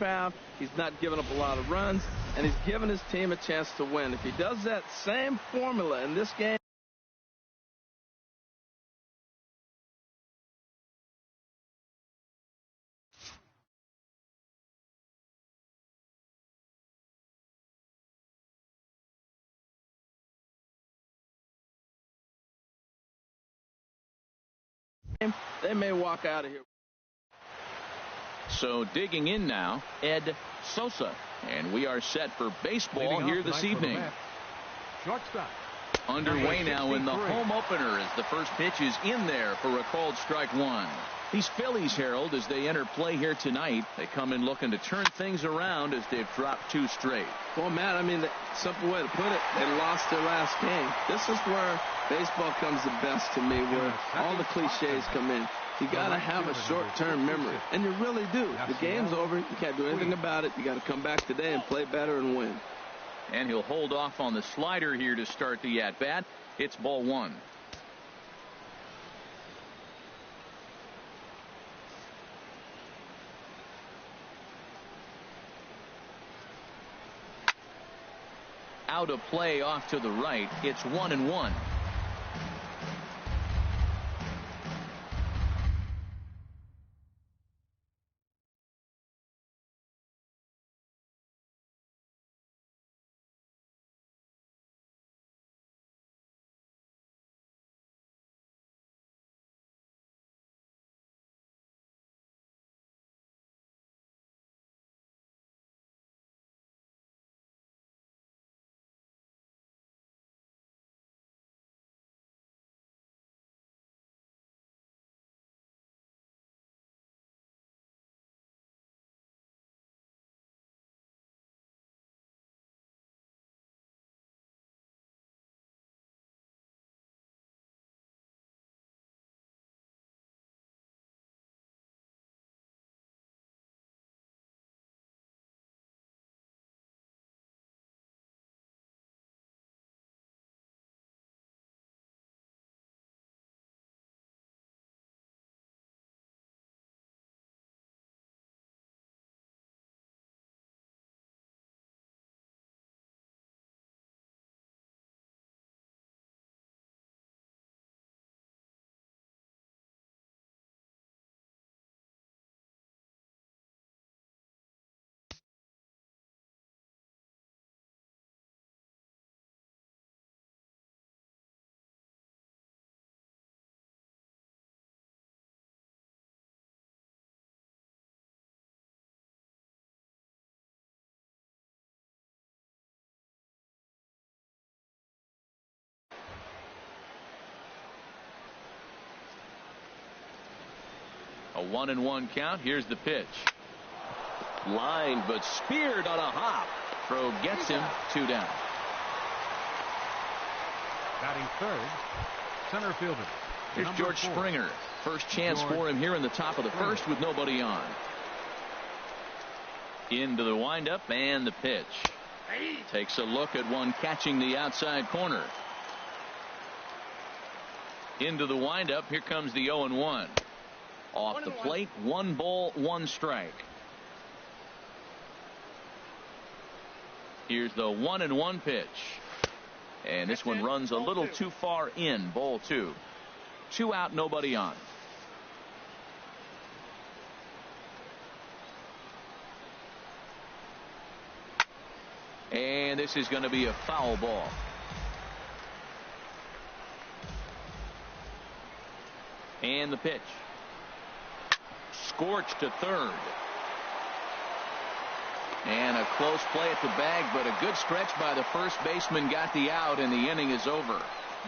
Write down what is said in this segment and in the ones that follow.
pound. He's not giving up a lot of runs, and he's giving his team a chance to win. If he does that same formula in this game, they may walk out of here. So digging in now, Ed Sosa. And we are set for baseball here this evening. Shortstop. Underway now in the home opener as the first pitch is in there for a called strike one. These Phillies, Harold, as they enter play here tonight, they come in looking to turn things around as they've dropped 2 straight. Well, Matt, I mean, the simple way to put it, they lost their last game. This is where baseball comes the best to me, where all the cliches come in. You got to have a short-term memory, and you really do. The game's over. You can't do anything about it. You got to come back today and play better and win. And he'll hold off on the slider here to start the at-bat. It's ball 1. Out of play off to the right. It's 1-1. A 1-1 count. Here's the pitch. Line, but speared on a hop. Throw gets him. 2 down. Batting third, center fielder. Here's George Springer. First chance for him here in the top of the first with nobody on. Into the windup and the pitch. Takes a look at one catching the outside corner. Into the windup. Here comes the 0-1. Off the plate, 1 ball, 1 strike. Here's the 1-1 pitch. And this one runs a little too far in. Ball 2. 2 out, nobody on. And this is going to be a foul ball. And the pitch. Scorched to third. And a close play at the bag, but a good stretch by the first baseman got the out, and the inning is over.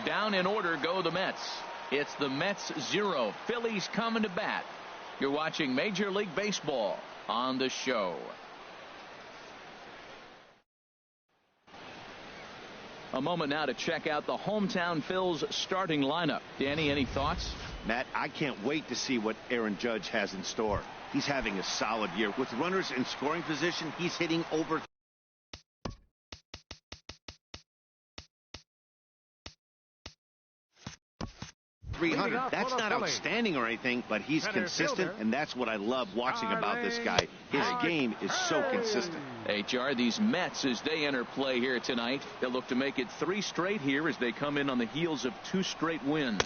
Down in order go the Mets. It's the Mets 0. Phillies coming to bat. You're watching Major League Baseball on the show. A moment now to check out the hometown Phils starting lineup. Danny, any thoughts? Matt, I can't wait to see what Aaron Judge has in store. He's having a solid year. With runners in scoring position, he's hitting over 300. That's not outstanding or anything, but he's consistent, and that's what I love watching about this guy. His game is so consistent. HR, these Mets, as they enter play here tonight, they'll look to make it 3 straight here as they come in on the heels of 2 straight wins.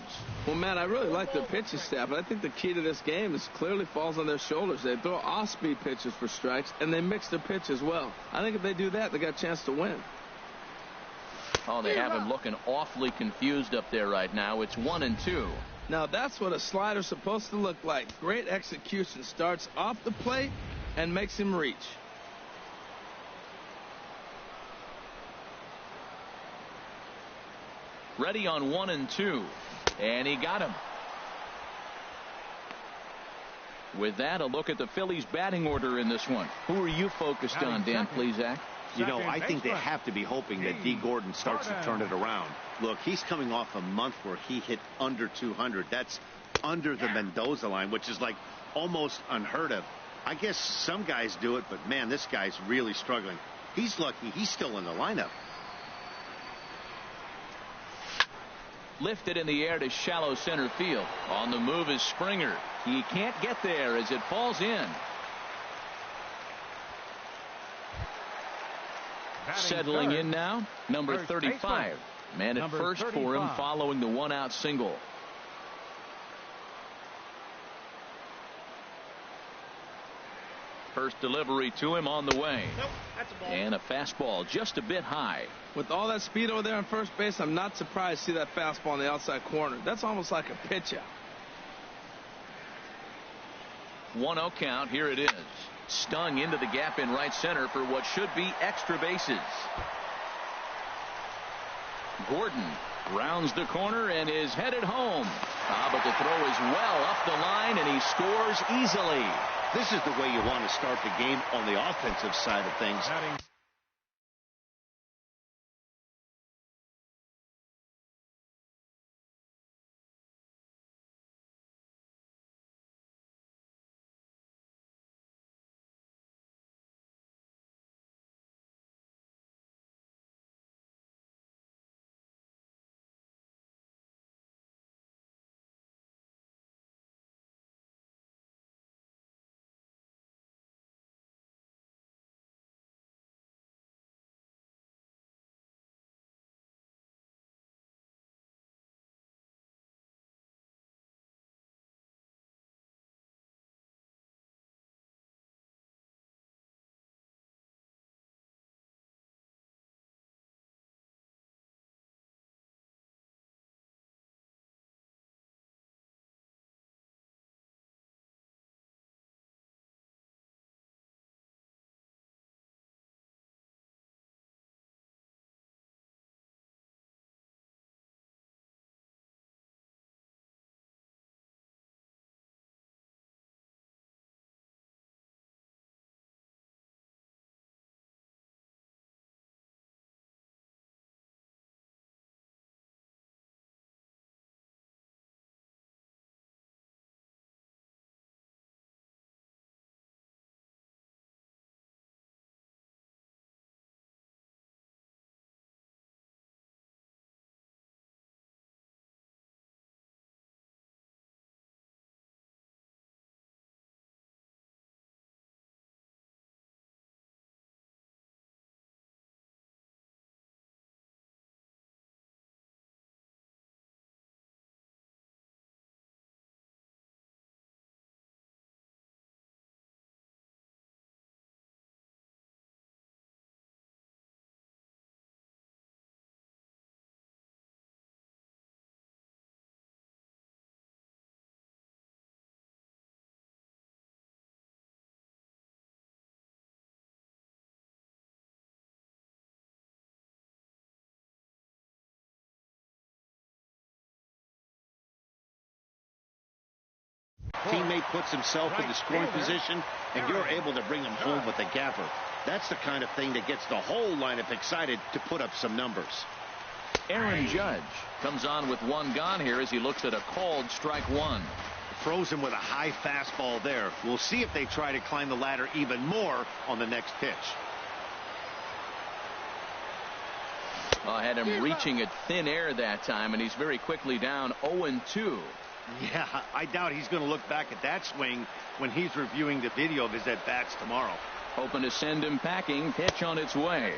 Well, Matt, I really like their pitching staff, and I think the key to this game is clearly falls on their shoulders. They throw off-speed pitches for strikes, and they mix their pitch as well. I think if they do that, they got a chance to win. Oh, they have him looking awfully confused up there right now. It's 1-2. Now, that's what a slider's supposed to look like. Great execution. Starts off the plate and makes him reach. Ready on 1-2. And he got him. With that, a look at the Phillies batting order in this one. Who are you focused on, Dan Plesac? You know, I think they have to be hoping that D. Gordon starts to turn it around. Look, he's coming off a month where he hit under 200. That's under the Mendoza line, which is like almost unheard of. I guess some guys do it, but man, this guy's really struggling. He's lucky he's still in the lineup. Lifted in the air to shallow center field. On the move is Springer. He can't get there as it falls in. Settling in now, number 35. Man at first for him following the 1-out single. First delivery to him on the way. And a fastball just a bit high. With all that speed over there on first base, I'm not surprised to see that fastball in the outside corner. That's almost like a pitch out. 1-0 count. Here it is. Stung into the gap in right center for what should be extra bases. Gordon rounds the corner and is headed home. But the throw is well up the line, and he scores easily. This is the way you want to start the game on the offensive side of things. Teammate puts himself in the scoring position, and you're able to bring him home with a gapper. That's the kind of thing that gets the whole lineup excited to put up some numbers. Aaron Judge comes on with 1 gone here as he looks at a called strike 1. Throws him with a high fastball there. We'll see if they try to climb the ladder even more on the next pitch. Had him reaching at thin air that time, and he's very quickly down 0-2. Yeah, I doubt he's going to look back at that swing when he's reviewing the video of his at-bats tomorrow. Hoping to send him packing. Pitch on its way.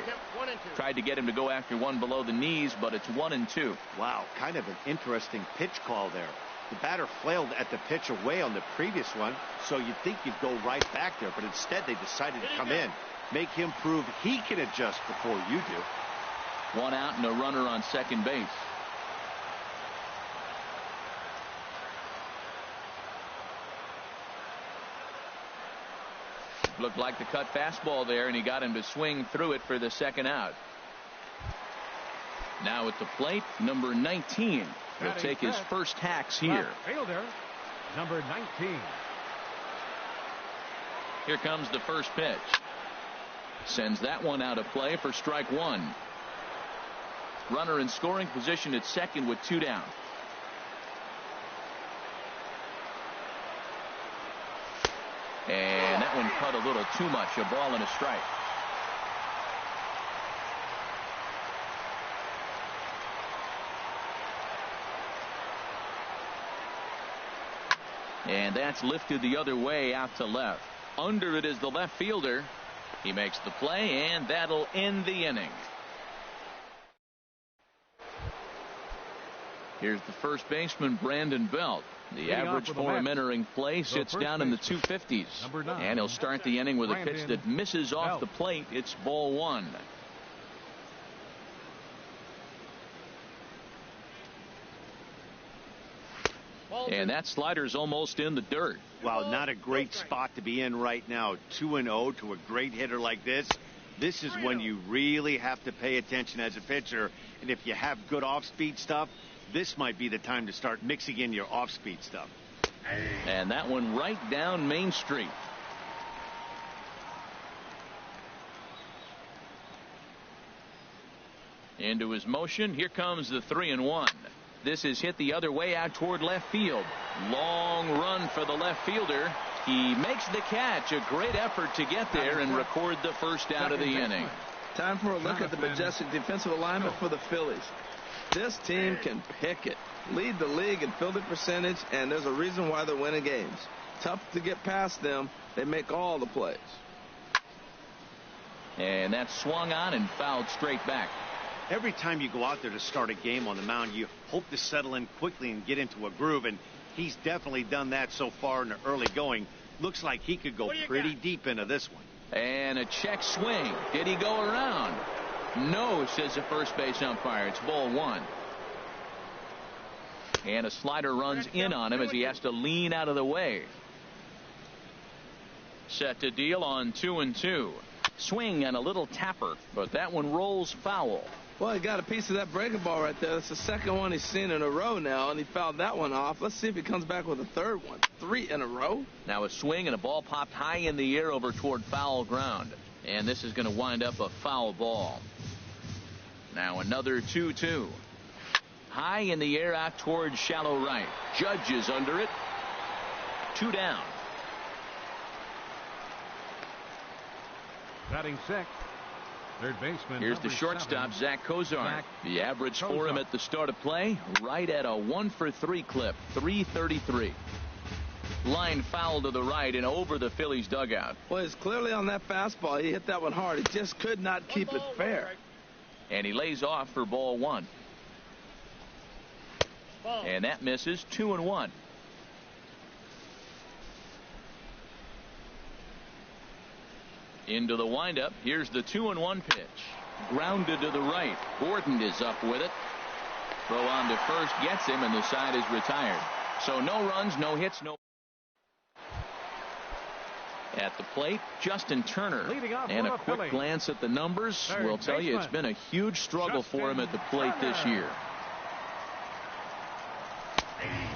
Tried to get him to go after one below the knees, but it's 1-2. Wow, kind of an interesting pitch call there. The batter flailed at the pitch away on the previous one, so you'd think you'd go right back there, but instead they decided to come in, make him prove he can adjust before you do. One out and a runner on second base. Looked like the cut fastball there, and he got him to swing through it for the second out. Now at the plate, number 19. He'll take his first hacks here. Fielder, number 19. Here comes the first pitch. Sends that one out of play for strike one. Runner in scoring position at second with 2 down. And that one cut a little too much. A ball and a strike. And that's lifted the other way out to left. Under it is the left fielder. He makes the play, and that'll end the inning. Here's the first baseman, Brandon Belt. The average for him entering play sits down in the 250s. And he'll start the inning with a pitch that misses off the plate. It's ball one. And that slider's almost in the dirt. Wow, not a great spot to be in right now. 2-0 to a great hitter like this. This is when you really have to pay attention as a pitcher. And if you have good off-speed stuff, this might be the time to start mixing in your off-speed stuff. And that one right down Main Street. Into his motion. Here comes the 3-1. This is hit the other way out toward left field. Long run for the left fielder. He makes the catch. A great effort to get there and record the first out of the inning. Time for a look at the majestic defensive alignment for the Phillies. This team can pick it. Lead the league in fielding percentage, and there's a reason why they're winning games. Tough to get past them. They make all the plays. And that swung on and fouled straight back. Every time you go out there to start a game on the mound, you hope to settle in quickly and get into a groove, and he's definitely done that so far in the early going. Looks like he could go pretty deep into this one. And a check swing. Did he go around? No, says the first base umpire. It's ball one. And a slider runs in on him as he has to lean out of the way. Set to deal on 2-2. Swing and a little tapper, but that one rolls foul. Well, he got a piece of that breaking ball right there. That's the second one he's seen in a row now, and he fouled that one off. Let's see if he comes back with a third one. 3 in a row. Now a swing and a ball popped high in the air over toward foul ground. And this is going to wind up a foul ball. Now another 2-2. High in the air out toward shallow right. Judge is under it. 2 down. Batting sixth, third baseman. Here's the shortstop, Zach Kozar. The average for him at the start of play, right at a 1-for-3 clip, 333. Line foul to the right and over the Phillies dugout. Well, he's clearly on that fastball. He hit that one hard. He just could not keep it fair. And he lays off for ball one. And that misses. 2-1. Into the windup. Here's the 2-1 pitch. Grounded to the right. Gordon is up with it. Throw on to first gets him, and the side is retired. So no runs, no hits, no. At the plate, Justin Turner. And a quick glance at the numbers will tell you it's been a huge struggle for him at the plate this year.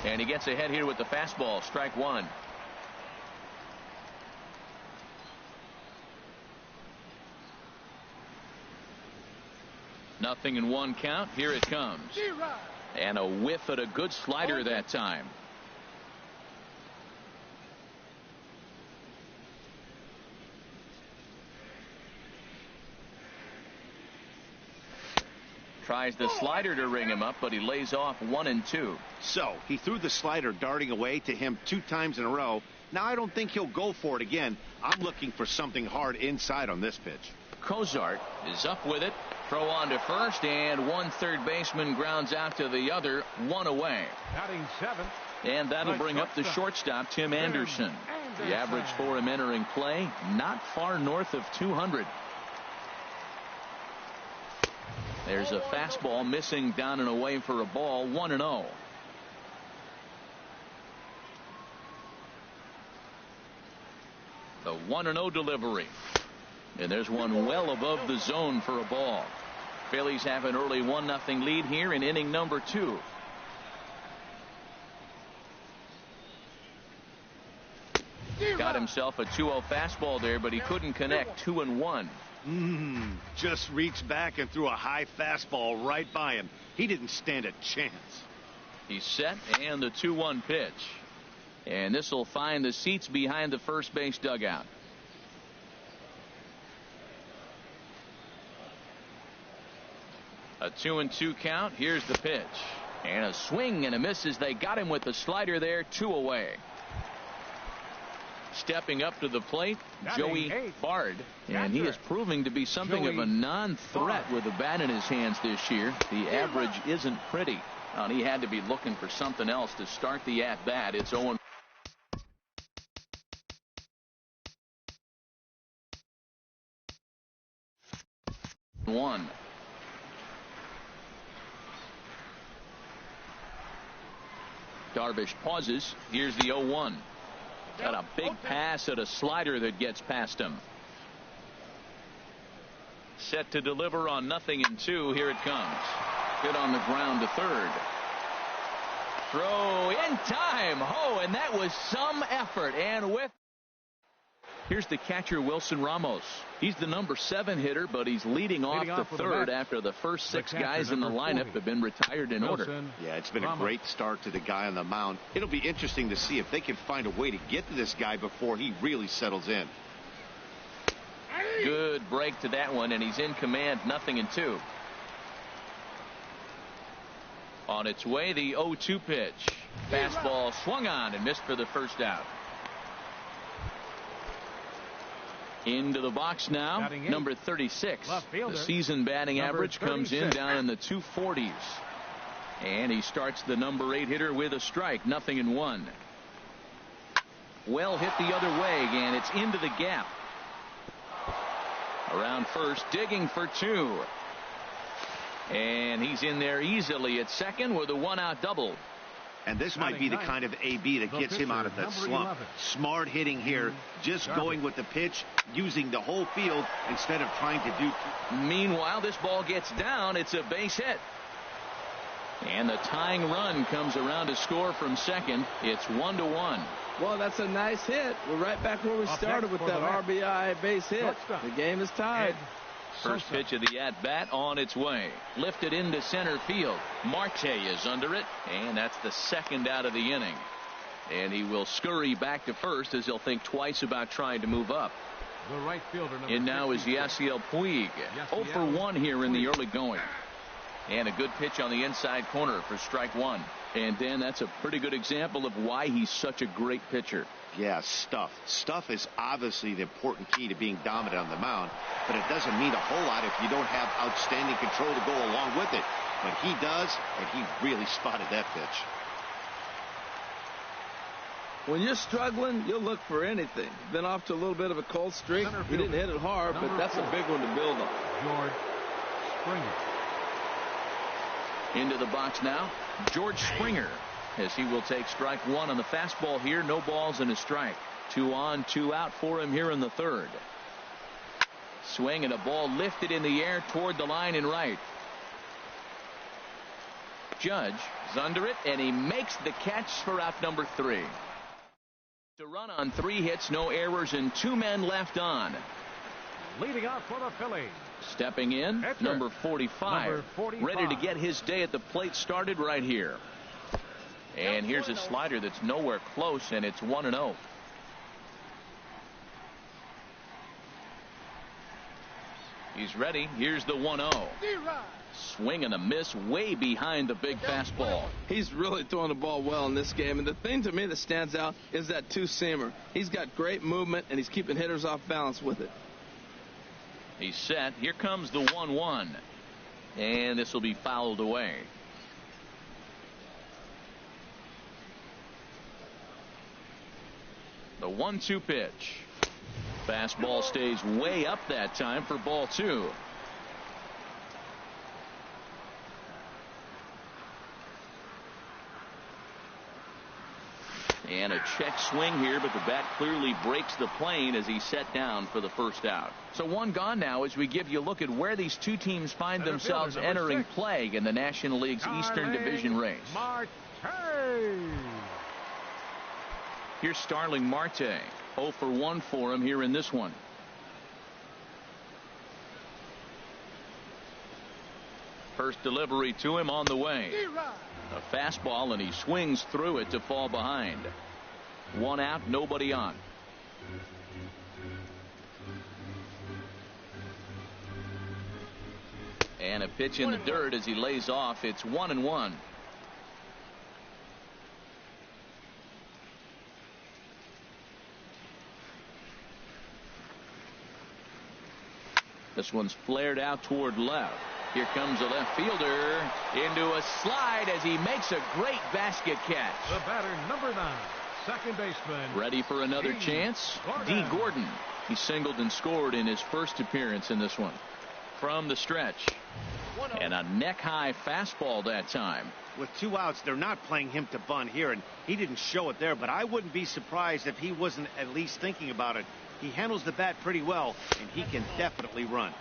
And he gets ahead here with the fastball. Strike one. Nothing in one count. Here it comes. And a whiff at a good slider that time. Tries the slider to ring him up, but he lays off 1-2. So he threw the slider darting away to him 2 times in a row. Now I don't think he'll go for it again. I'm looking for something hard inside on this pitch. Cozart is up with it. Throw on to first, and one third baseman grounds out to the other. 1 away. Batting 7th. And that'll bring up the shortstop, Tim Anderson. The average for him entering play, not far north of 200. There's a fastball missing down and away for a ball. 1-0. The 1-0 delivery. And there's one well above the zone for a ball. Phillies have an early 1-0 lead here in inning number 2. Got himself a 2-0 fastball there, but he couldn't connect. 2-1. Just reached back and threw a high fastball right by him. He didn't stand a chance. He's set, and the 2-1 pitch. And this will find the seats behind the first base dugout. A 2-2 count. Here's the pitch. And a swing and a miss as they got him with the slider there. 2 away. Stepping up to the plate, Joey Bard, and he is proving to be something of a non-threat with the bat in his hands this year. The average isn't pretty. He had to be looking for something else to start the at-bat. It's 0-1. Darvish pauses. Here's the 0-1. Got a big pass at a slider that gets past him. Set to deliver on 0-2. Here it comes. Hit on the ground to third. Throw in time. Oh, and that was some effort. And with. Here's the catcher, Wilson Ramos. He's the number 7 hitter, but he's leading off the third after the first 6 guys in the lineup have been retired in order. Yeah, it's been a great start to the guy on the mound. It'll be interesting to see if they can find a way to get to this guy before he really settles in. Good break to that one, and he's in command. 0-2. On its way, the 0-2 pitch. Fastball swung on and missed for the first out. Into the box now, number 36. The season batting average comes in down in the 240s. And he starts the number 8 hitter with a strike. 0-1. Well hit the other way, and it's into the gap. Around first, digging for 2. And he's in there easily at second with a 1-out double. And this might be the kind of AB that gets him out of that slump. Smart hitting here, just going with the pitch, using the whole field instead of trying to do. Meanwhile, this ball gets down. It's a base hit. And the tying run comes around to score from second. It's 1-1. Well, that's a nice hit. We're right back where we started with that RBI base hit. The game is tied. First pitch of the at-bat on its way. Lifted into center field. Marte is under it, and that's the second out of the inning. And he will scurry back to first as he'll think twice about trying to move up. The right fielder, and now is Yasiel Puig. 0 for 1 here in the early going. And a good pitch on the inside corner for strike 1. And Dan, that's a pretty good example of why he's such a great pitcher. Yeah, stuff. Stuff is obviously the important key to being dominant on the mound, but it doesn't mean a whole lot if you don't have outstanding control to go along with it. But he does, and he really spotted that pitch. When you're struggling, you'll look for anything. Been off to a little bit of a cold streak. He didn't hit it hard, but that's a big one to build on. George Springer. Into the box now, George Springer, as he will take strike 1 on the fastball here. No balls and a strike. 2 on, 2 out for him here in the third. Swing and a ball lifted in the air toward the line and right. Judge is under it, and he makes the catch for out number 3. To run on 3 hits, no errors, and 2 men left on. Leading off for the Phillies. Stepping in, number 45. Ready to get his day at the plate started right here. And here's a slider that's nowhere close, and it's 1-0. He's ready. Here's the 1-0. Swing and a miss way behind the big fastball. He's really throwing the ball well in this game. And the thing to me that stands out is that two-seamer. He's got great movement, and he's keeping hitters off balance with it. He's set. Here comes the 1-1. And this will be fouled away. The 1-2 pitch. Fastball stays way up that time for ball 2. And a check swing here, but the bat clearly breaks the plane as he's set down for the first out. So one gone now as we give you a look at where these two teams find themselves entering play in the National League's Eastern Division race. Here's Starling Marte. 0 for 1 for him here in this one. First delivery to him on the way. A fastball, and he swings through it to fall behind. 1 out, nobody on. And a pitch in the dirt as he lays off. It's 1-1. This one's flared out toward left. Here comes a left fielder into a slide as he makes a great basket catch. The batter, number 9, second baseman. Ready for another chance? D. Gordon. He singled and scored in his first appearance in this one. From the stretch. And a neck-high fastball that time. With 2 outs, they're not playing him to bunt here, and he didn't show it there, but I wouldn't be surprised if he wasn't at least thinking about it. He handles the bat pretty well, and he can definitely run.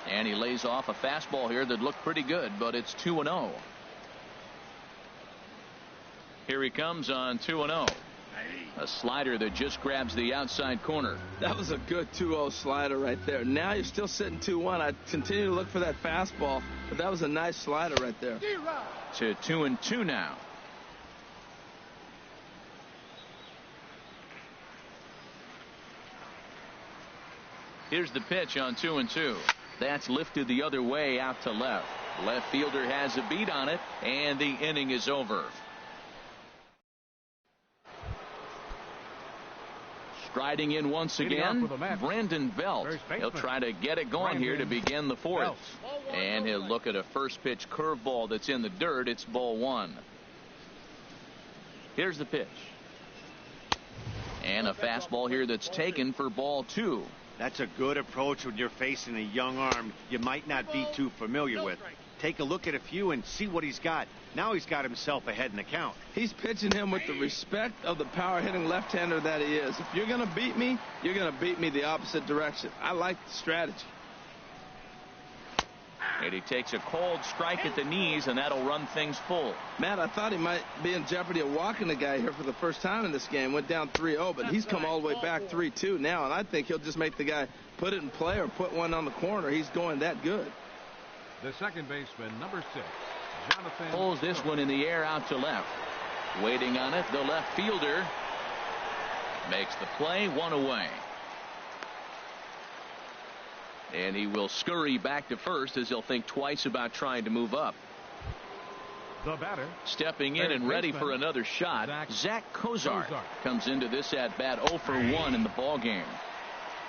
And he lays off a fastball here that looked pretty good, but it's 2-0. Here he comes on 2-0. A slider that just grabs the outside corner. That was a good 2-0 slider right there. Now you're still sitting 2-1. I'd continue to look for that fastball, but that was a nice slider right there. To 2-2 now. Here's the pitch on 2-2. That's lifted the other way out to left. Left fielder has a beat on it, and the inning is over. Striding in once again, Brandon Belt. He'll try to get it going here to begin the 4th. And he'll look at a first pitch curveball that's in the dirt. It's ball 1. Here's the pitch. And a fastball here that's taken for ball 2. That's a good approach when you're facing a young arm you might not be too familiar with. Take a look at a few and see what he's got. Now he's got himself ahead in the count. He's pitching him with the respect of the power-hitting left-hander that he is. If you're going to beat me, you're going to beat me the opposite direction. I like the strategy. And he takes a cold strike at the knees, and that'll run things full. Matt, I thought he might be in jeopardy of walking the guy here for the first time in this game. Went down 3-0, but he's come all the way back 3-2 now, and I think he'll just make the guy put it in play or put one on the corner. He's going that good. The second baseman, number 6, Jonathan. Pulls this one in the air out to left. Waiting on it, the left fielder makes the play, 1 away. And he will scurry back to first as he'll think twice about trying to move up. The batter, stepping in and ready for another shot, Zach Kozart comes into this at bat 0 for 1 in the ball game.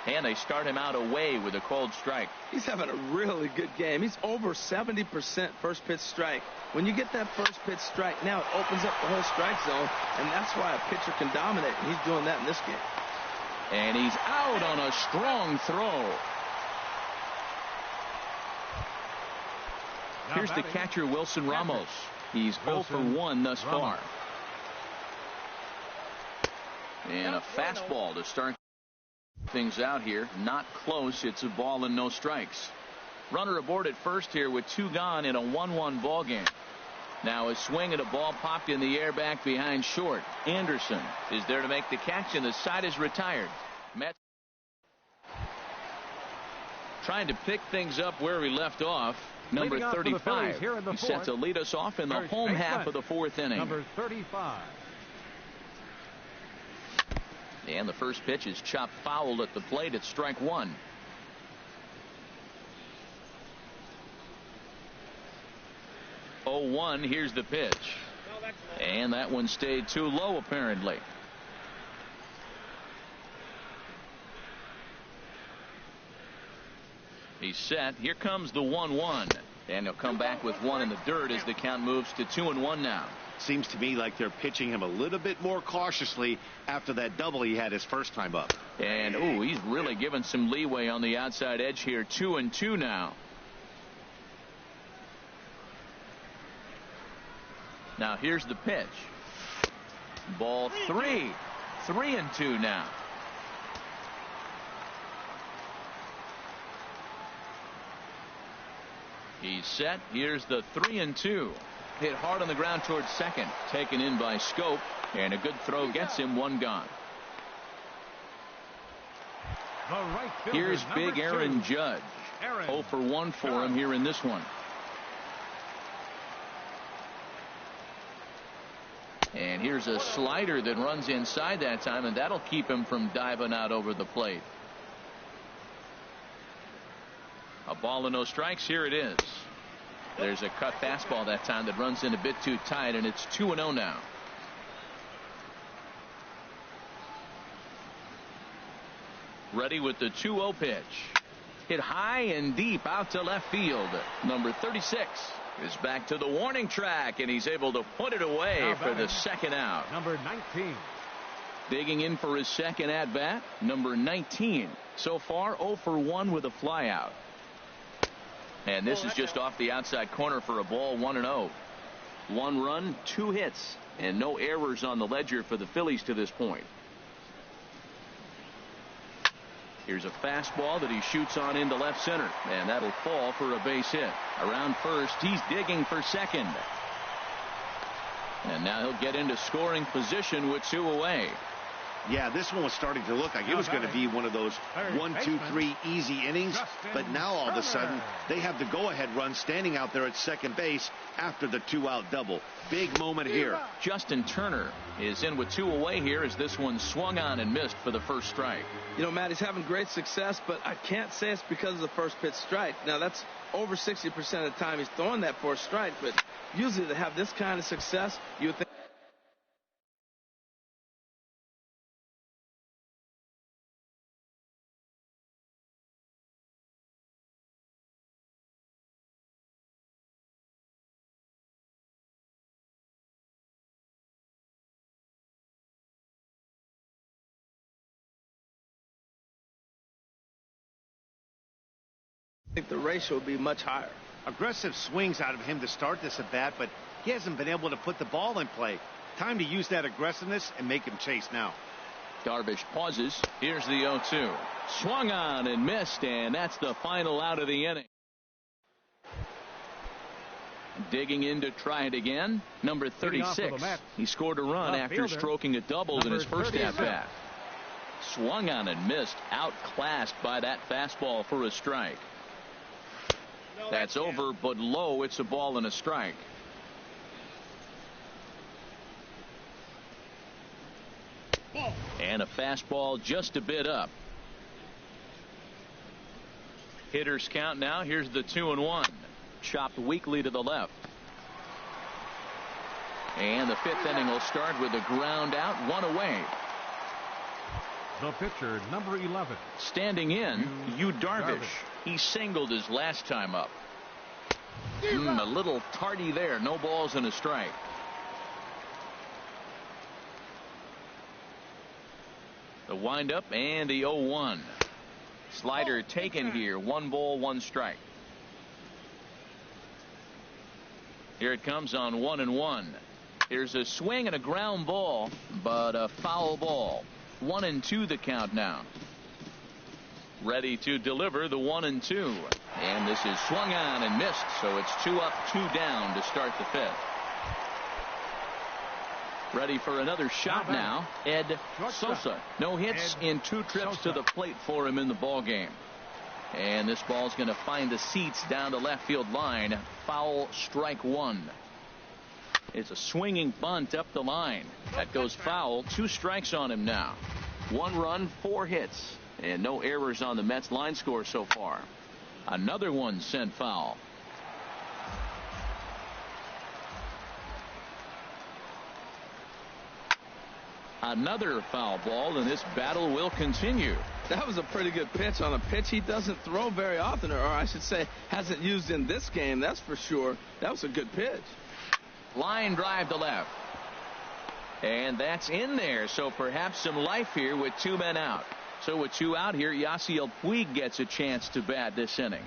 And they start him out away with a cold strike. He's having a really good game. He's over 70% first pitch strike. When you get that first pitch strike, now it opens up the whole strike zone, and that's why a pitcher can dominate. And he's doing that in this game. And he's out on a strong throw. Here's the catcher, Wilson Ramos. He's 0 for 1 thus far. And a fastball to start things out here. Not close. It's a ball and no strikes. Runner aboard at first here with 2 gone in a 1-1 ball game. Now a swing at a ball popped in the air back behind short. Anderson is there to make the catch, and the side is retired. Mets trying to pick things up where we left off. Number 35. He's set to lead us off in the home half of the 4th inning. Number 35. And the first pitch is chopped foul at the plate at strike 1. 0-1. Here's the pitch. And that one stayed too low, apparently. He's set. Here comes the 1-1. And he'll come back with one in the dirt as the count moves to 2-1 now. Seems to me like they're pitching him a little bit more cautiously after that double he had his first time up. And, ooh, he's really given some leeway on the outside edge here. 2-2 now. Now here's the pitch. Ball 3. 3-2 now. He's set. Here's the 3-2. Hit hard on the ground towards second. Taken in by Scope. And a good throw gets him one gone. Here's big Aaron Judge. 0 for 1 for him here in this one. And here's a slider that runs inside that time, and that'll keep him from diving out over the plate. A ball and no strikes. Here it is. There's a cut fastball that time that runs in a bit too tight, and it's 2-0 now. Ready with the 2-0 pitch. Hit high and deep out to left field. Number 36 is back to the warning track, and he's able to put it away for the second out. Number 19. Digging in for his second at bat, number 19. So far 0 for 1 with a flyout. And this is just off the outside corner for a ball. 1-0. 1 run, 2 hits, and no errors on the ledger for the Phillies to this point. Here's a fastball that he shoots on into left center, and that'll fall for a base hit. Around first, he's digging for second. And now he'll get into scoring position with 2 away. Yeah, this one was starting to look like it was going to be one of those 1, 2, 3 easy innings. But now all of a sudden they have the go-ahead run standing out there at second base after the 2-out double. Big moment here. Justin Turner is in with 2 away here as this one swung on and missed for the first strike. You know, Matt, he's having great success, but I can't say it's because of the first pitch strike. Now, that's over 60% of the time he's throwing that for a strike, but usually to have this kind of success, you would think. I think the ratio would be much higher. Aggressive swings out of him to start this at bat, but he hasn't been able to put the ball in play. Time to use that aggressiveness and make him chase now. Darvish pauses. Here's the 0-2. Swung on and missed, and that's the final out of the inning. Digging in to try it again. Number 36. He scored a run after stroking a double in his first at bat. Swung on and missed. Outclassed by that fastball for a strike. That's over, but low. It's a ball and a strike. And a fastball just a bit up. Hitters count now. Here's the 2-1. Chopped weakly to the left. And the 5th inning will start with a ground out, 1 away. The pitcher, number 11. Standing in, Yu Darvish. He singled his last time up. A little tardy there. No balls and a strike. The windup and the 0-1. Slider taken here. 1 ball, 1 strike. Here it comes on 1-1. Here's a swing and a ground ball, but a foul ball. 1-2 the count now. Ready to deliver the 1-2. And this is swung on and missed, so it's 2 up, 2 down to start the 5th. Ready for another shot now. Ed Sosa. No hits in 2 trips to the plate for him in the ball game. And this ball's going to find the seats down the left field line. Foul, strike 1. It's a swinging bunt up the line. That goes foul. 2 strikes on him now. 1 run, 4 hits, and no errors on the Mets line score so far. Another one sent foul. Another foul ball, and this battle will continue. That was a pretty good pitch on a pitch he doesn't throw very often, or I should say hasn't used in this game, that's for sure. That was a good pitch. Line drive to left. And that's in there, so perhaps some life here with 2 men out. So with 2 out here, Yasiel Puig gets a chance to bat this inning.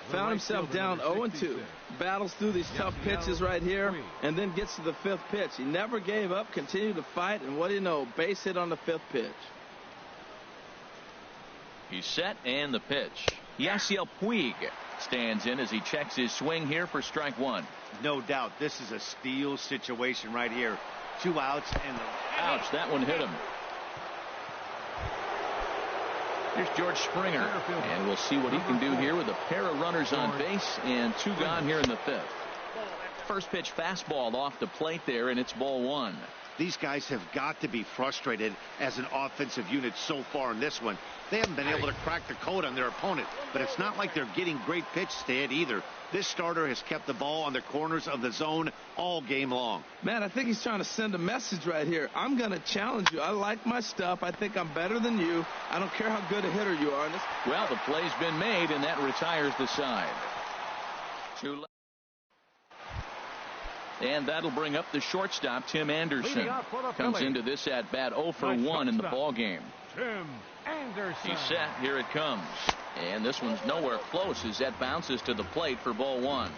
Found himself down 0-2. Battles through these tough pitches right here and then gets to the 5th pitch. He never gave up, continued to fight, and what do you know, base hit on the 5th pitch. He's set, and the pitch. Yasiel Puig stands in as he checks his swing here for strike 1. No doubt this is a steal situation right here. 2 outs and ouch, that one hit him. Here's George Springer, and we'll see what he can do here with a pair of runners on base and 2 gone here in the 5th. First pitch fastball off the plate there, and it's ball 1. These guys have got to be frustrated as an offensive unit so far in this one. They haven't been able to crack the code on their opponent, but it's not like they're getting great pitch stand either. This starter has kept the ball on the corners of the zone all game long. Man, I think he's trying to send a message right here. I'm going to challenge you. I like my stuff. I think I'm better than you. I don't care how good a hitter you are. Well, the play's been made, and that retires the side. And that'll bring up the shortstop, Tim Anderson. Comes into this at bat 0 for 1 in the ball game. Tim Anderson. He's set. Here it comes. And this one's nowhere close as that bounces to the plate for ball 1.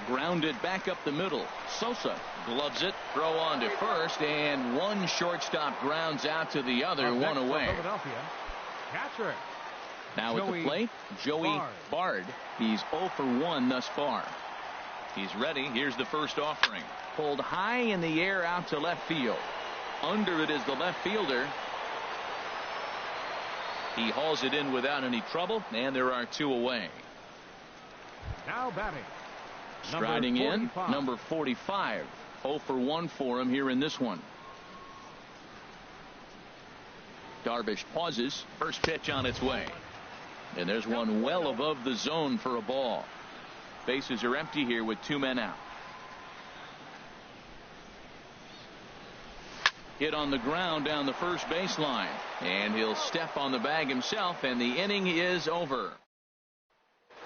Grounded back up the middle. Sosa gloves it. Throw on to first, and one shortstop grounds out to the other. One away. Catcher. Now at the plate, Joey Bard. He's 0 for 1 thus far. He's ready. Here's the first offering. Pulled high in the air out to left field. Under it is the left fielder. He hauls it in without any trouble, and there are 2 away. Now batting. Striding in, number 45. 0 for 1 for him here in this one. Darvish pauses. First pitch on its way. And there's one well above the zone for a ball. Bases are empty here with 2 men out. Hit on the ground down the first baseline. And he'll step on the bag himself, and the inning is over.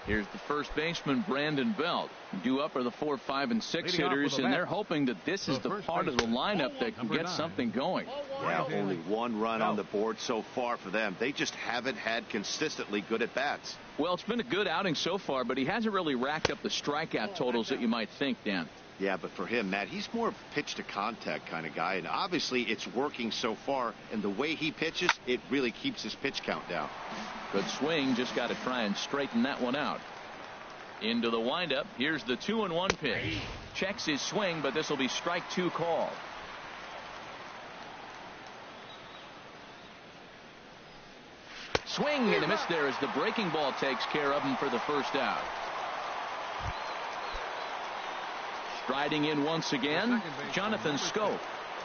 Here's the first baseman, Brandon Belt. Due up are the 4, 5, and 6 hitters, and they're hoping that this is the part of the lineup that can get something going. Yeah, only 1 run on the board so far for them. They just haven't had consistently good at bats. Well, it's been a good outing so far, but he hasn't really racked up the strikeout totals that you might think, Dan. Yeah, but for him, Matt, he's more of a pitch to contact kind of guy, and obviously it's working so far, and the way he pitches, it really keeps his pitch count down. Good swing, just got to try and straighten that one out. Into the windup. Here's the 2-1 pitch. Checks his swing, but this will be strike 2 called. Swing and a miss there as the breaking ball takes care of him for the first out. Striding in once again, Jonathan Schoop.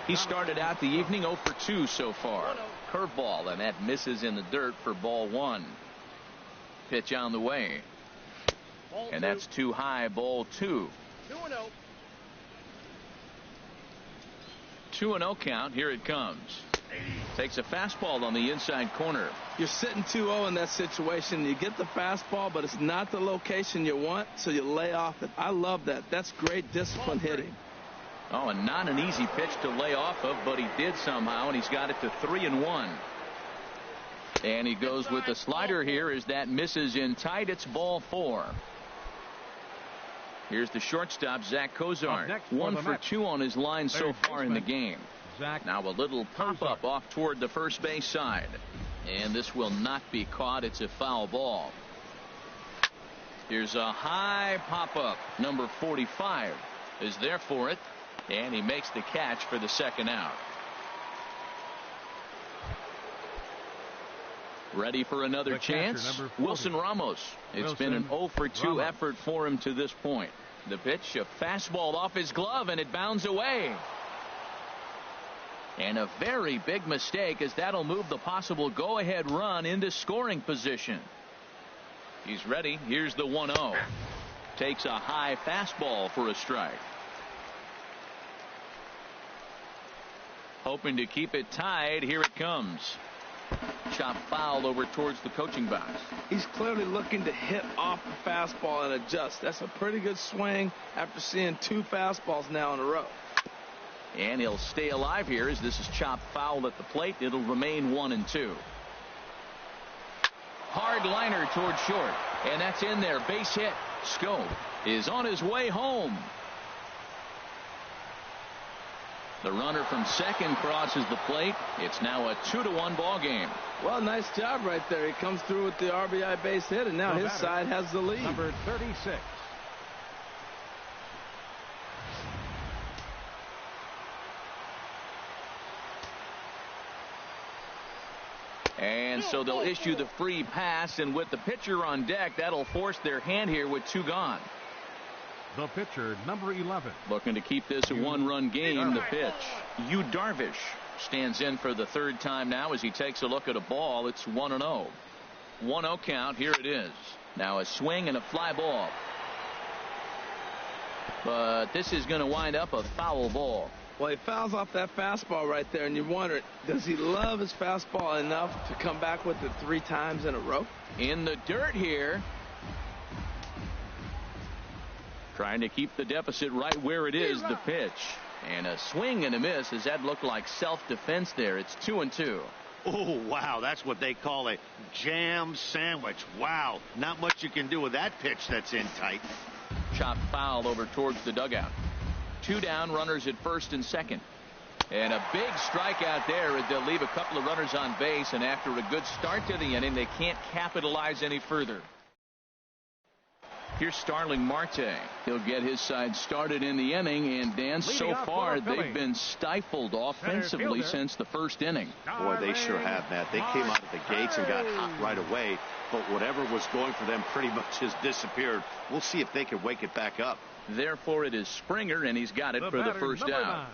He started out the evening 0 for 2 so far. Curveball, and that misses in the dirt for ball 1. Pitch on the way. And that's too high, ball 2. 2-0 count. Here it comes. Takes a fastball on the inside corner. You're sitting 2-0 in that situation. You get the fastball, but it's not the location you want, so you lay off it. I love that. That's great discipline hitting. Oh, and not an easy pitch to lay off of, but he did somehow, and he's got it to 3-1. And he goes with the slider here as that misses in tight. It's ball 4. Here's the shortstop, Zach Cozart. 1 for 2 on his line so far in the game. Now a little pop-up off toward the first base side. And this will not be caught. It's a foul ball. Here's a high pop-up. Number 45 is there for it. And he makes the catch for the second out. Ready for another chance? Wilson Ramos. It's been an 0 for 2 effort for him to this point. The pitch, a fastball off his glove, and it bounds away. And a very big mistake, as that'll move the possible go-ahead run into scoring position. He's ready. Here's the 1-0. Takes a high fastball for a strike. Hoping to keep it tied. Here it comes. Chop foul over towards the coaching box. He's clearly looking to hit off the fastball and adjust. That's a pretty good swing after seeing 2 fastballs now in a row. And he'll stay alive here as this is chopped foul at the plate. It'll remain 1-2. Hard liner towards short. And that's in there. Base hit. Schoop is on his way home. The runner from second crosses the plate. It's now a 2-1 ball game. Well, nice job right there. He comes through with the RBI base hit, and now his side has the lead. Number 36. And so they'll issue the free pass, and with the pitcher on deck, that'll force their hand here with 2 gone. The pitcher, number 11. Looking to keep this a 1-run game. The pitch. Yu Darvish stands in for the 3rd time now as he takes a look at a ball. It's 1-0. 1-0 count. Here it is. Now a swing and a fly ball. But this is going to wind up a foul ball. Well, he fouls off that fastball right there, and you wonder, does he love his fastball enough to come back with it 3 times in a row? In the dirt here. Trying to keep the deficit right where it is. The pitch. And a swing and a miss as that looked like self-defense there. It's 2-2. Oh, wow. That's what they call a jam sandwich. Wow. Not much you can do with that pitch that's in tight. Chopped foul over towards the dugout. 2 down, runners at first and second. And a big strikeout there as they'll leave a couple of runners on base. And after a good start to the inning, they can't capitalize any further. Here's Starling Marte. He'll get his side started in the inning, and Dan, so far they've been stifled offensively since the first inning. Boy, they sure have, Matt. They came out of the gates and got hot right away, but whatever was going for them pretty much has disappeared. We'll see if they can wake it back up. Therefore, it is Springer, and he's got it for the first out. 9,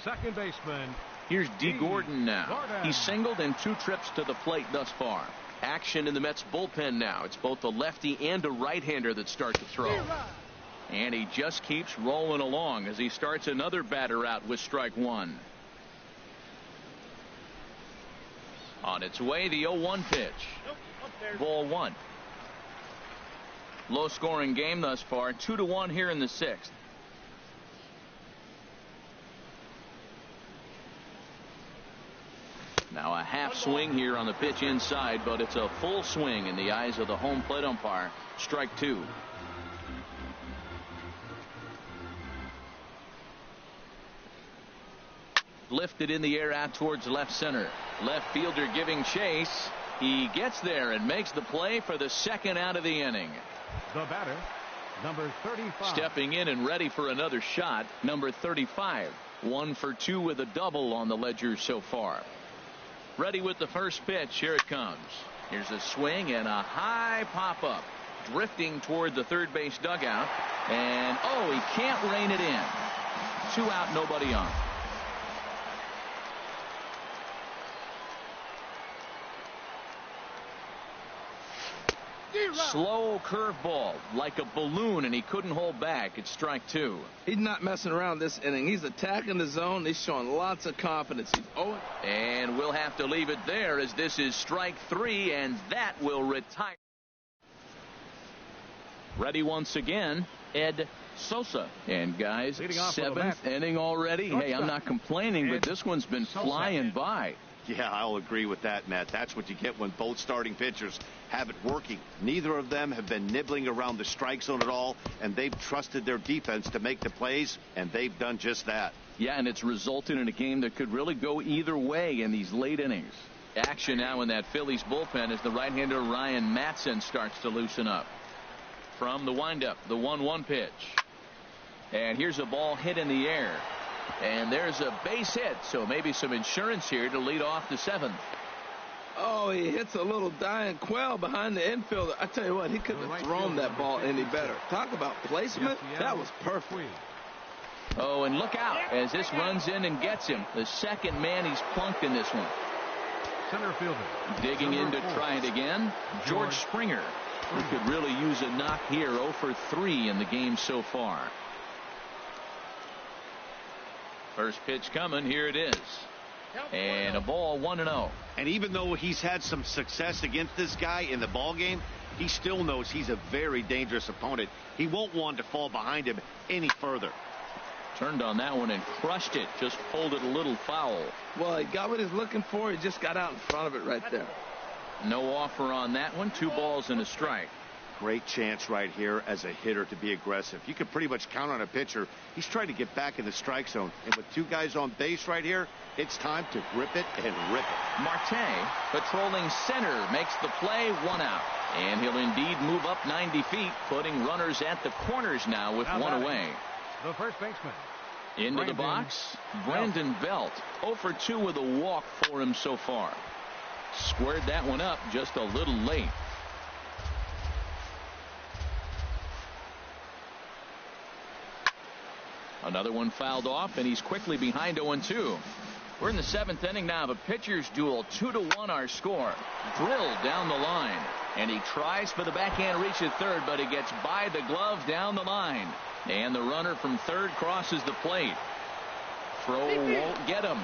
second baseman. Here's D. Gordon now. He's singled in 2 trips to the plate thus far. Action in the Mets bullpen now. It's both a lefty and a right-hander that start to throw. And he just keeps rolling along as he starts another batter out with strike 1. On its way, the 0-1 pitch. Ball 1. Low-scoring game thus far. 2-1 here in the 6th. Now a half swing here on the pitch inside, but it's a full swing in the eyes of the home plate umpire. Strike 2. Lifted in the air out towards left center. Left fielder giving chase. He gets there and makes the play for the 2nd out of the inning. The batter, number 35. Stepping in and ready for another shot, number 35. 1 for 2 with a double on the ledger so far. Ready with the first pitch. Here it comes. Here's a swing and a high pop-up. Drifting toward the third base dugout. And, oh, he can't rein it in. 2 out, nobody on. Slow curveball like a balloon, and he couldn't hold back. It's strike 2. He's not messing around this inning. He's attacking the zone. He's showing lots of confidence. He's 0. And we'll have to leave it there as this is strike 3, and that will retire. Ready once again, Ed Sosa. And guys, 7th inning already. Hey, I'm not complaining, but this one's been flying by. Yeah, I'll agree with that, Matt. That's what you get when both starting pitchers have it working. Neither of them have been nibbling around the strike zone at all, and they've trusted their defense to make the plays, and they've done just that. Yeah, and it's resulted in a game that could really go either way in these late innings. Action now in that Phillies bullpen as the right-hander Ryan Matson starts to loosen up. From the windup, the 1-1 pitch. And here's a ball hit in the air. And there's a base hit, so maybe some insurance here to lead off the 7th. Oh, he hits a little dying quail behind the infielder. I tell you what, he couldn't have thrown that ball any better. Talk about placement. That was perfect. Oh, and look out as this runs in and gets him. The 2nd man he's plunked in this one. Center fielder. Digging in to try it again, George Springer. He could really use a knock here. 0 for 3 in the game so far. First pitch coming. Here it is. And a ball 1-0. And even though he's had some success against this guy in the ball game, he still knows he's a very dangerous opponent. He won't want to fall behind him any further. Turned on that one and crushed it. Just pulled it a little foul. Well, he got what he's looking for. He just got out in front of it right there. No offer on that one. 2 balls and a strike. Great chance right here as a hitter to be aggressive. You can pretty much count on a pitcher. He's trying to get back in the strike zone. And with 2 guys on base right here, it's time to grip it and rip it. Marte patrolling center makes the play. 1 out. And he'll indeed move up 90 feet, putting runners at the corners now with 1 away. The first baseman. Into the box, Brandon Belt. 0 for 2 with a walk for him so far. Squared that one up just a little late. Another one fouled off, and he's quickly behind 0-2. We're in the 7th inning now of a pitcher's duel. 2-1 our score. Drilled down the line, and he tries for the backhand reach at third, but he gets by the glove down the line. And the runner from third crosses the plate. Throw won't get him.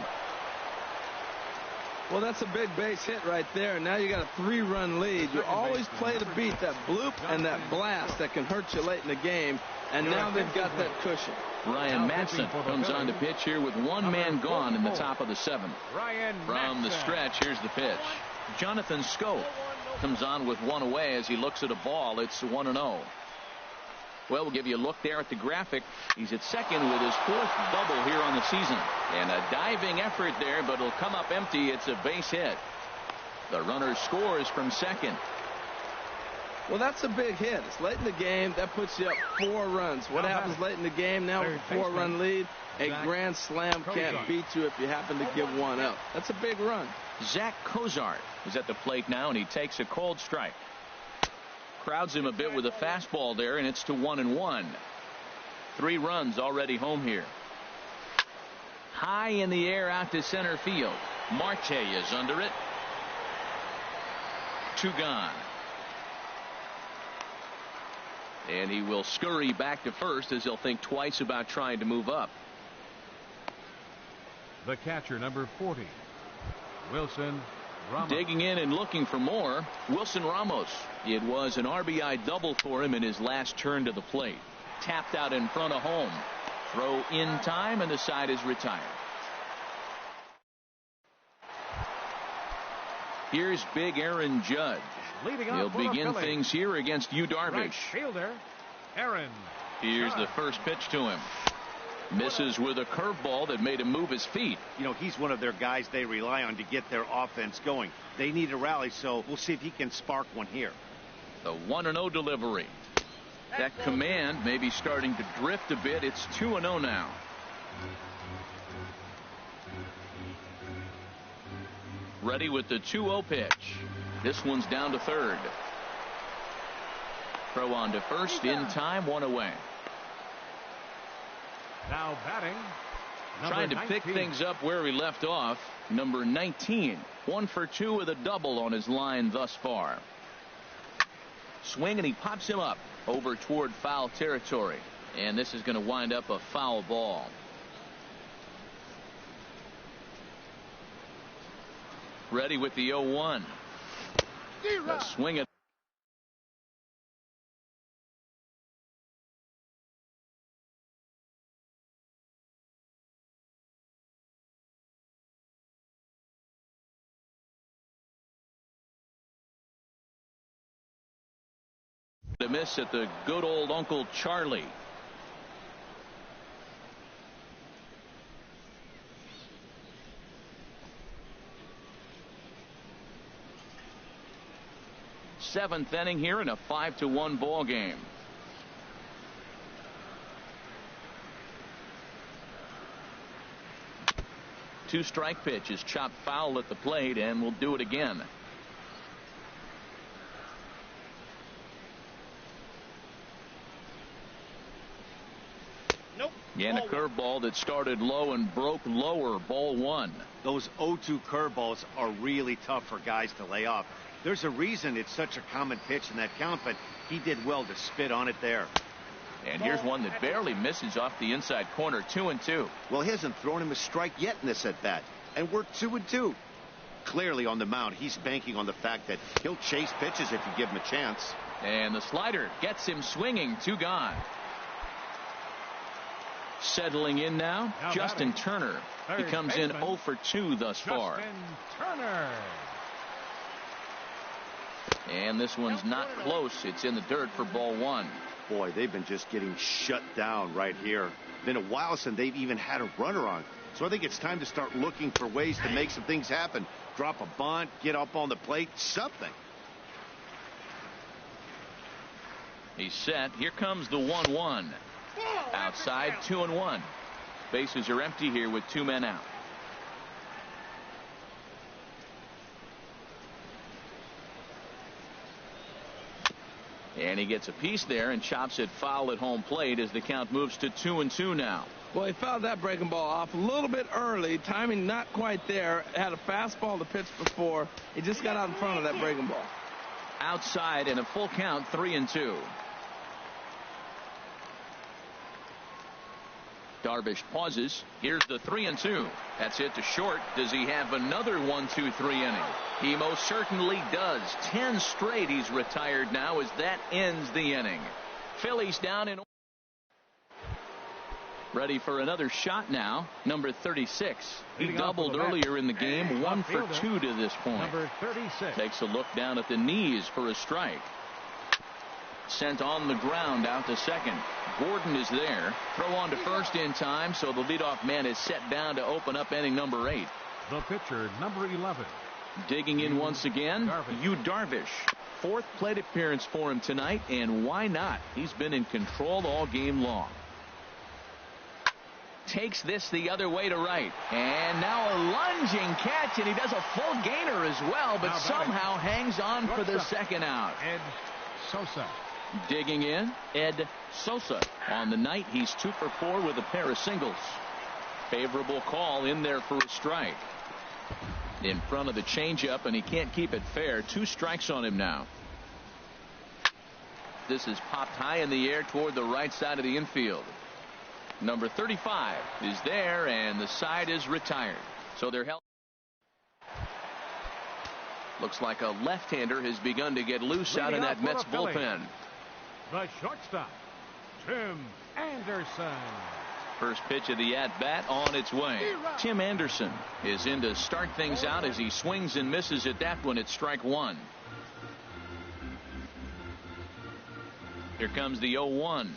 Well, that's a big base hit right there. Now you got a 3-run lead. You always play to beat that bloop and that blast that can hurt you late in the game. And now they've got that cushion. Ryan Matson comes on to pitch here with 1 man gone in the top of the 7th. From the stretch, here's the pitch. Jonathan Scope comes on with 1 away as he looks at a ball. It's 1-0. Well, we'll give you a look there at the graphic. He's at second with his 4th double here on the season. And a diving effort there, but it'll come up empty. It's a base hit. The runner scores from second. Well, that's a big hit. It's late in the game. That puts you up 4 runs. What happens late in the game now with a 4-run lead? A grand slam can't beat you if you happen to give 1 up. That's a big run. Zach Cozart is at the plate now, and he takes a cold strike. Crowds him a bit with a fastball there, and it's to 1-1. 3 runs already home here. High in the air out to center field. Marte is under it. 2 gone. And he will scurry back to first as he'll think twice about trying to move up. The catcher, number 40, Wilson Ramos. Digging in and looking for more, Wilson Ramos. It was an RBI double for him in his last turn to the plate. Tapped out in front of home. Throw in time, and the side is retired. Here's big Aaron Judge. He'll begin things here against Yu Darvish. Right fielder, Aaron. Here's the first pitch to him. Misses with a curveball that made him move his feet. You know, he's one of their guys they rely on to get their offense going. They need a rally, so we'll see if he can spark one here. The 1-0 delivery. That command may be starting to drift a bit. It's 2-0 now. Ready with the 2-0 pitch. This one's down to third. Throw on to first in time, 1 away. Now batting, trying to 19. pick things up where he left off. Number 19. 1 for 2 with a double on his line thus far. Swing, and he pops him up over toward foul territory. And this is going to wind up a foul ball. Ready with the 0-1. The swing at a miss at the good old Uncle Charlie. Seventh inning here in a 5-1 ball game. Two strike pitch is chopped foul at the plate, and we'll do it again. Nope. And a curveball that started low and broke lower. Ball 1. Those 0-2 curveballs are really tough for guys to lay off. There's a reason it's such a common pitch in that count, but he did well to spit on it there. And here's one that barely misses off the inside corner. 2-2. Well, he hasn't thrown him a strike yet in this at-bat, and we're 2-2. Clearly on the mound, he's banking on the fact that he'll chase pitches if you give him a chance. And the slider gets him swinging. 2 gone. Settling in now Justin Turner. He comes in 0 for 2 thus far. Turner. And this one's not close. It's in the dirt for ball 1. Boy, they've been just getting shut down right here. Been a while since they've even had a runner on. So I think it's time to start looking for ways to make some things happen. Drop a bunt, get up on the plate, something. He's set. Here comes the 1-1. Outside, 2-1. Bases are empty here with 2 men out. And he gets a piece there and chops it foul at home plate as the count moves to 2-2 now. Well, he fouled that breaking ball off a little bit early. Timing not quite there. Had a fastball to pitch before. He just got out in front of that breaking ball. Outside and a full count, 3-2. Darvish pauses. Here's the 3-2. That's hit to short. Does he have another 1-2-3 inning? He most certainly does. 10 straight he's retired now as that ends the inning. Phillies down in. Ready for another shot now. Number 36. He doubled earlier in the game. 1 for 2 to this point. Number 36. Takes a look down at the knees for a strike. Sent on the ground out to second. Gordon is there. Throw on to first in time, so the leadoff man is set down to open up inning number 8. The pitcher, number 11. Digging in once again, Yu Darvish. 4th plate appearance for him tonight, and why not? He's been in control all game long. Takes this the other way to right. And now a lunging catch, and he does a full gainer as well, but somehow hangs on for the second out. Ed Sosa. Digging in, Ed Sosa. On the night, he's 2 for 4 with a pair of singles. Favorable call in there for a strike. In front of the changeup, and he can't keep it fair. 2 strikes on him now. This is popped high in the air toward the right side of the infield. Number 35 is there, and the side is retired. So they're held. Looks like a left-hander has begun to get loose out in that Mets bullpen. The shortstop, Tim Anderson. First pitch of the at-bat on its way. Tim Anderson is in to start things out as he swings and misses at that one at strike 1. Here comes the 0-1.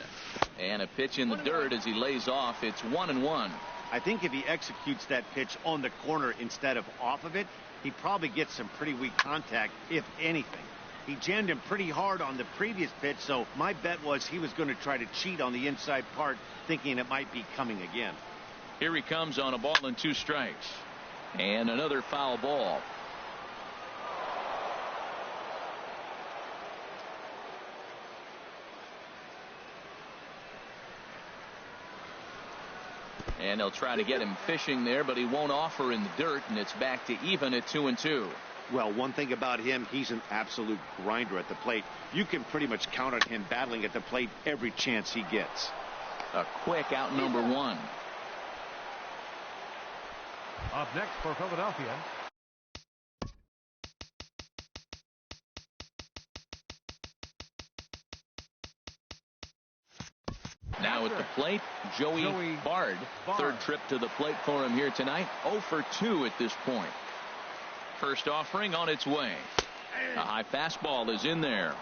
And a pitch in the dirt as he lays off. It's 1-1. I think if he executes that pitch on the corner instead of off of it, he probably gets some pretty weak contact, if anything. He jammed him pretty hard on the previous pitch, so my bet was he was going to try to cheat on the inside part, thinking it might be coming again. Here he comes on a ball and 2 strikes. And another foul ball. And they'll try to get him fishing there, but he won't offer in the dirt, and it's back to even at 2-2. Well, one thing about him, he's an absolute grinder at the plate. You can pretty much count on him battling at the plate every chance he gets. A quick out number 1. Up next for Philadelphia. Now at the plate, Joey Bard. 3rd trip to the plate for him here tonight. 0 for 2 at this point. First offering on its way. A high fastball is in there.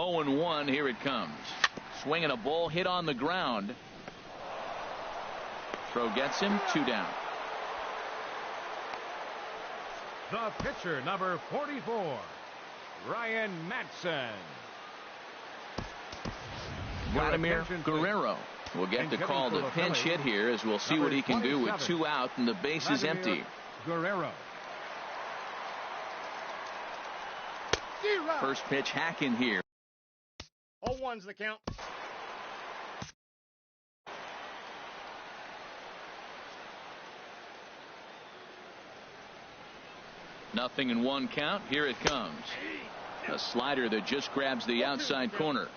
Oh, and 1. Here it comes. Swinging a ball hit on the ground. Throw gets him 2 down. The pitcher, number 44, Ryan Madson. Vladimir Guerrero will get the call to pinch hit here, as we'll see what he can do with 2 out and the base is empty. Guerrero. First pitch hacking here. 0-1's the count. Nothing in 1 count. Here it comes. A slider that just grabs the outside corner.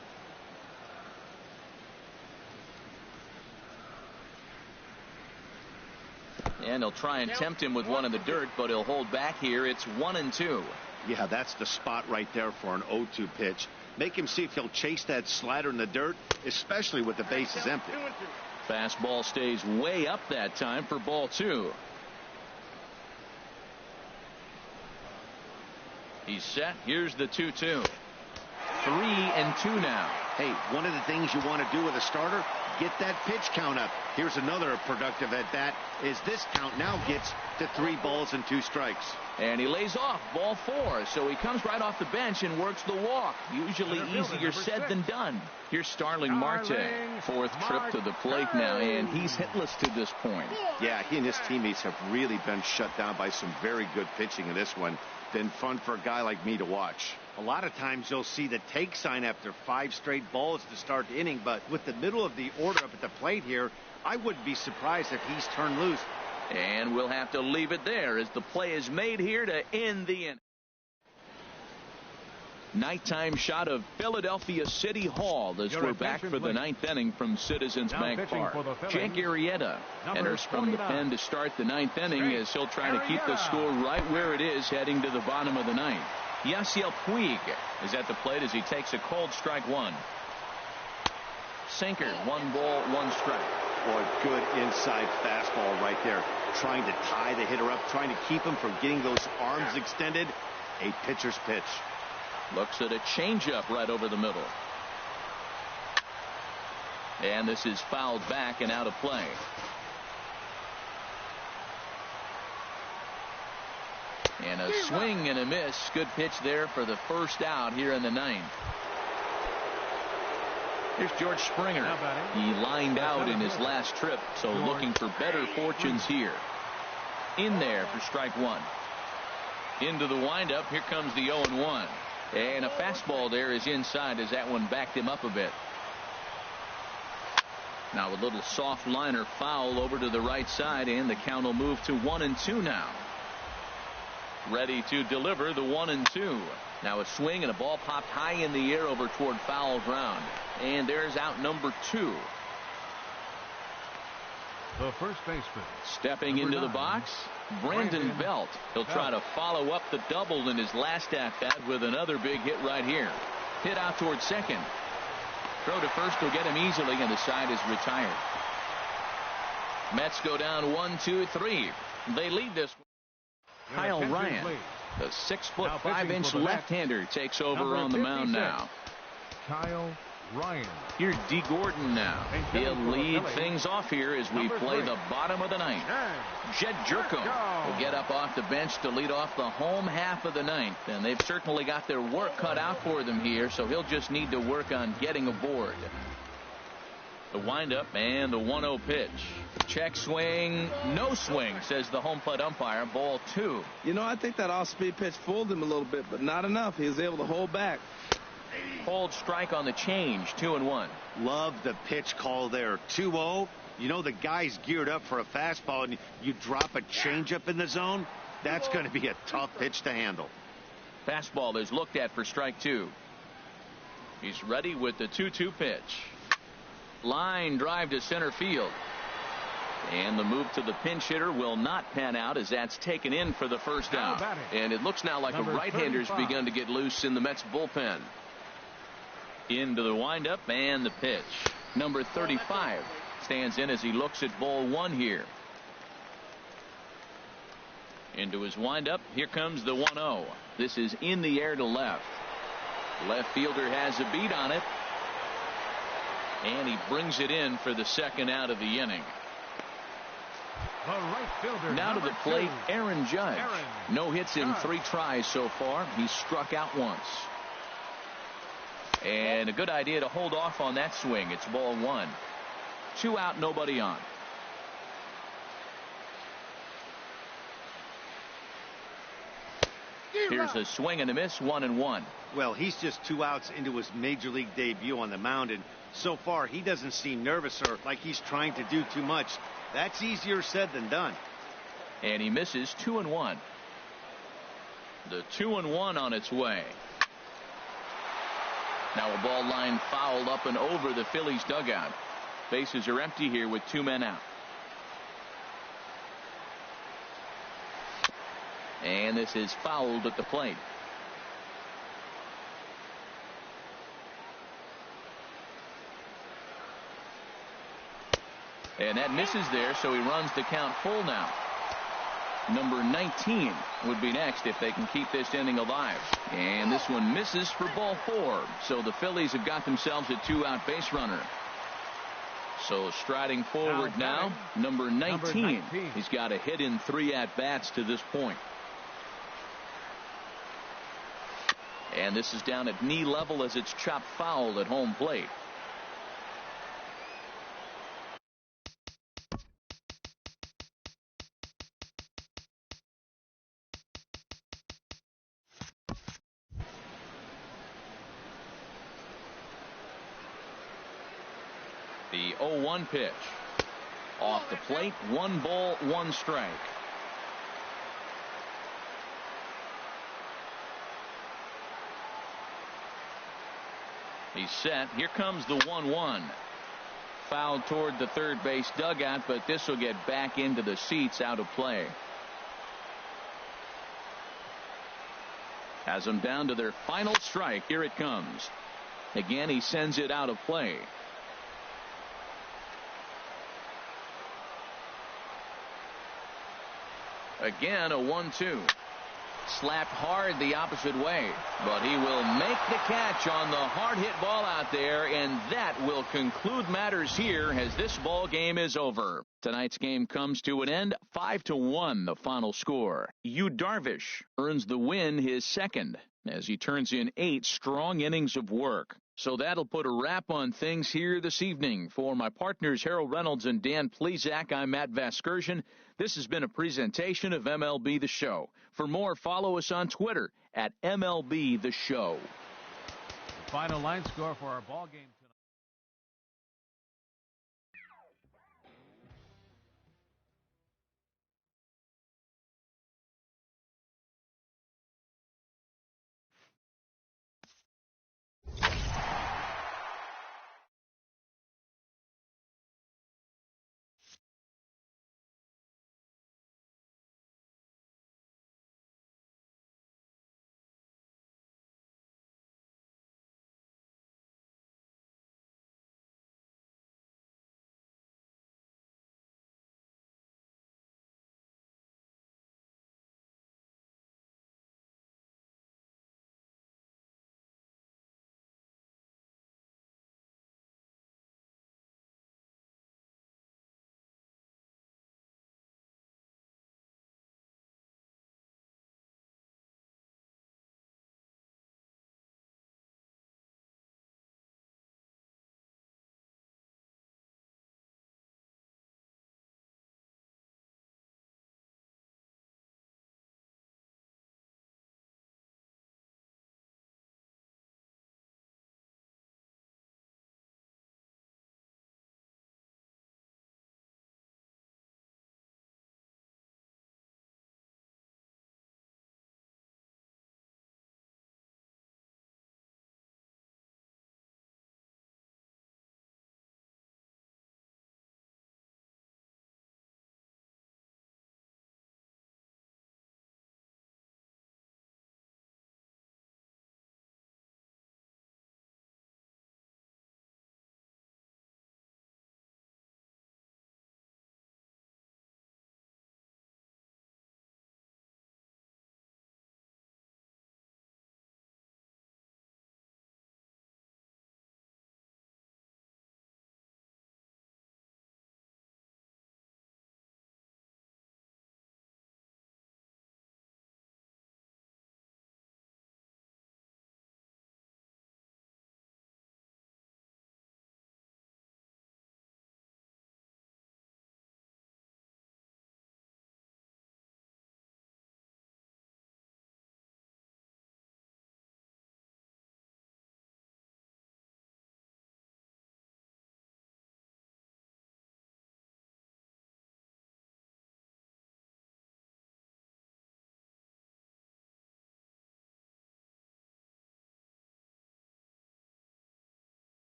And he'll try and tempt him with one in the dirt, but he'll hold back here. It's 1-2. Yeah, that's the spot right there for an 0-2 pitch. Make him see if he'll chase that slider in the dirt, especially with the bases empty. Fastball stays way up that time for ball 2. He's set. Here's the 2-2. 3-2 now. Hey, one of the things you want to do with a starter, get that pitch count up. Here's another productive at bat, is this count now gets to 3 balls and 2 strikes. And he lays off ball 4, so he comes right off the bench and works the walk. Usually easier said than done. Here's Starling Marte, 4th trip to the plate now, and he's hitless to this point. Yeah, he and his teammates have really been shut down by some very good pitching in this one. Been fun for a guy like me to watch. A lot of times you'll see the take sign after 5 straight balls to start the inning, but with the middle of the order up at the plate here, I wouldn't be surprised if he's turned loose. And we'll have to leave it there as the play is made here to end the inning. Nighttime shot of Philadelphia City Hall as we're back for the 9th inning from Citizens Bank Park. Jake Arrieta enters from the pen to start the 9th inning as he'll try to keep the score right where it is heading to the bottom of the 9th. Yasiel Puig is at the plate as he takes a cold strike 1. Sinker, 1 ball, 1 strike. Boy, good inside fastball right there. Trying to tie the hitter up, trying to keep him from getting those arms extended. A pitcher's pitch. Looks at a changeup right over the middle. And this is fouled back and out of play. And a swing and a miss. Good pitch there for the first out here in the 9th. Here's George Springer. He lined out in his last trip, so looking for better fortunes here. In there for strike 1. Into the windup. Here comes the 0-1. And a fastball there is inside as that one backed him up a bit. Now a little soft liner foul over to the right side, and the count will move to 1-2 now. Ready to deliver the 1-2. Now a swing and a ball popped high in the air over toward foul ground. And there's out number 2. The first baseman. Stepping into the box, Brandon Belt. He'll try to follow up the double in his last at-bat with another big hit right here. Hit out towards second. Throw to first will get him easily, and the side is retired. Mets go down 1-2-3. They lead this. Kyle Ryan, the 6'5" left-hander, takes over on the mound now. Kyle Ryan. Here's D. Gordon now. He'll lead things off here as we play the bottom of the 9th. Jed Jerko will get up off the bench to lead off the home half of the 9th. And they've certainly got their work cut out for them here, so he'll just need to work on getting aboard. The windup and the 1-0 pitch. Check swing, no swing, says the home plate umpire. Ball 2. You know, I think that off-speed pitch fooled him a little bit, but not enough. He was able to hold back. Cold strike on the change, 2-1. Love the pitch call there. 2-0. You know the guy's geared up for a fastball, and you drop a changeup in the zone. That's going to be a tough pitch to handle. Fastball is looked at for strike 2. He's ready with the 2-2 pitch. Line drive to center field. And the move to the pinch hitter will not pan out as that's taken in for the first out. And it looks now like a right-hander's begun to get loose in the Mets bullpen. Into the windup and the pitch. Number 35 stands in as he looks at ball 1 here. Into his windup. Here comes the 1-0. This is in the air to left. Left fielder has a beat on it. And he brings it in for the second out of the inning. right fielder. Now to the plate, 2. Aaron Judge. No hits in 3 tries so far. He's struck out once. And a good idea to hold off on that swing. It's ball 1. 2 out, nobody on. Here's a swing and a miss, 1-1. Well, he's just 2 outs into his major league debut on the mound, and so far he doesn't seem nervous or like he's trying to do too much. That's easier said than done. And he misses, 2-1. The 2-1 on its way. Now a ball line fouled up and over the Phillies dugout. Bases are empty here with 2 men out. And this is fouled at the plate. And that misses there, so he runs the count full now. Number 19 would be next if they can keep this inning alive. And this one misses for ball 4. So the Phillies have got themselves a 2-out base runner. So striding forward now, number 19. He's got a hit in 3 at-bats to this point. And this is down at knee level as it's chopped foul at home plate. The 0-1 pitch. Off the plate, 1 ball, 1 strike. He's set. Here comes the 1-1. Fouled toward the third base dugout, but this will get back into the seats, out of play. Has them down to their final strike. Here it comes. Again, he sends it out of play. Again, a 1-2. Slapped hard the opposite way, but he will make the catch on the hard hit ball out there, and that will conclude matters here as this ball game is over. Tonight's game comes to an end, 5-1 the final score. Yu Darvish earns the win, his second, as he turns in 8 strong innings of work. So that'll put a wrap on things here this evening. For my partners Harold Reynolds and Dan Plesac, I'm Matt Vasgersian. This has been a presentation of MLB The Show. For more, follow us on Twitter at MLB The Show. The final line score for our ball game.